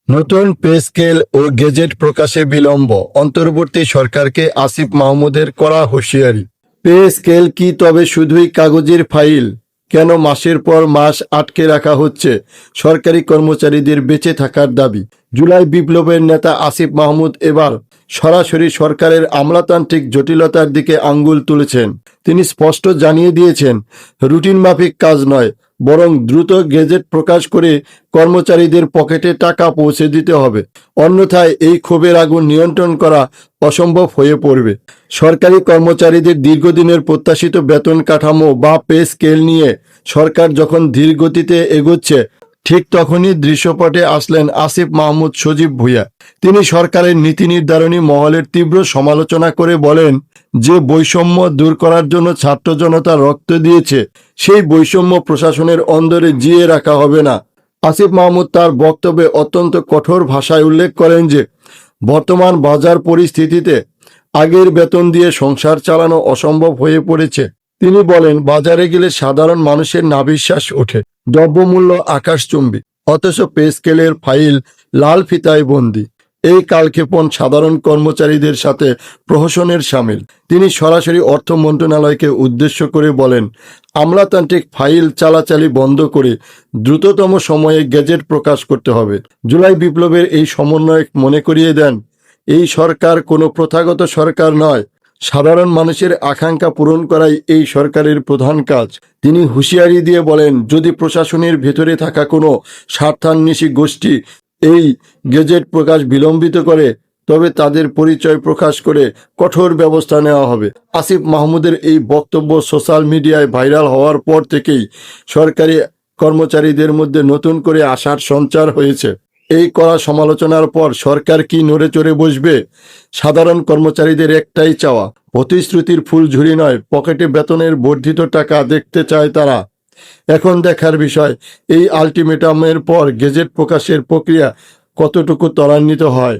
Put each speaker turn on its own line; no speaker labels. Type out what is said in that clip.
নতুন pay scale ও gazette প্রকাশে বিলম্ব, অন্তর্বর্তী সরকারকে আসিফ মাহমুদের কড়া হুঁশিয়ারি। পে স্কেল কি তবে শুধুই কাগজের ফাইল? কেন মাসের পর মাস আটকে রাখা হচ্ছে সরকারি কর্মচারীদের বেঁচে থাকার দাবি? জুলাই বিপ্লবের নেতা আসিফ মাহমুদ এবার সরাসরি সরকারের আমলাতান্ত্রিক জটিলতার দিকে আঙ্গুল তুলেছেন। তিনি স্পষ্ট জানিয়ে দিয়েছেন, রুটিন মাফিক কাজ নয়, বরং দ্রুত গেজেট প্রকাশ করে কর্মচারীদের পকেটে টাকা পৌঁছে দিতে হবে। অন্যথায় এই ক্ষোভের আগুন নিয়ন্ত্রণ করা অসম্ভব হয়ে পড়বে। সরকারি কর্মচারীদের দীর্ঘদিনের প্রত্যাশিত বেতন কাঠামো বা পে স্কেল নিয়ে সরকার যখন ধীর গতিতে এগোচ্ছে, ঠিক তখনই দৃশ্যপটে আসলেন আসিফ মাহমুদ সজীব ভুঁইয়া। তিনি সরকারের নীতি নির্ধারণী মহলের তীব্র সমালোচনা করে বলেন, যে বৈষম্য দূর করার জন্য ছাত্র জনতা রক্ত দিয়েছে, সেই বৈষম্য প্রশাসনের অন্দরে জিয়ে রাখা হবে না। আসিফ মাহমুদ তার বক্তব্যে অত্যন্ত কঠোর ভাষায় উল্লেখ করেন যে বর্তমান বাজার পরিস্থিতিতে আগের বেতন দিয়ে সংসার চালানো অসম্ভব হয়ে পড়েছে। তিনি বলেন, বাজারে গেলে সাধারণ মানুষের নাভিশ্বাস ওঠে, দ্রব্যমূল্য আকাশচুম্বী, অথচ পে স্কেলের ফাইল লাল ফিতায় বন্দী। এই কালক্ষেপণ সাধারণ কর্মচারীদের সাথে প্রহসনের সামিল। তিনি সরাসরি অর্থ মন্ত্রণালয়কে উদ্দেশ্য করে বলেন, আমলাতান্ত্রিক ফাইল চালাচালি বন্ধ করে দ্রুততম সময়ে গেজেট প্রকাশ করতে হবে। জুলাই বিপ্লবের এই সমন্বয়ক মনে করিয়ে দেন, এই সরকার কোনো প্রথাগত সরকার নয়, সাধারণ মানুষের আকাঙ্ক্ষা পূরণ করাই এই সরকারের প্রধান কাজ। তিনি হুঁশিয়ারি দিয়ে বলেন, যদি প্রশাসনের ভেতরে থাকা কোনো স্বার্থান্বেষী গোষ্ঠী এই গেজেট প্রকাশ বিলম্বিত করে, তবে তাদের পরিচয় প্রকাশ করে কঠোর ব্যবস্থা নেওয়া হবে। আসিফ মাহমুদের এই বক্তব্য সোশ্যাল মিডিয়ায় ভাইরাল হওয়ার পর থেকেই সরকারি কর্মচারীদের মধ্যে নতুন করে আশার সঞ্চার হয়েছে। এই কড়া সমালোচনার পর সরকার কি নড়ে চড়ে বসবে? সাধারণ কর্মচারীদের একটাই চাওয়া, প্রতিশ্রুতির ফুলঝুরি নয়, পকেটে বেতনের বর্ধিত টাকা দেখতে চায় তারা। এখন দেখার বিষয়, এই আলটিমেটামের পর গেজেট প্রকাশের প্রক্রিয়া কতটুকু ত্বরান্বিত হয়।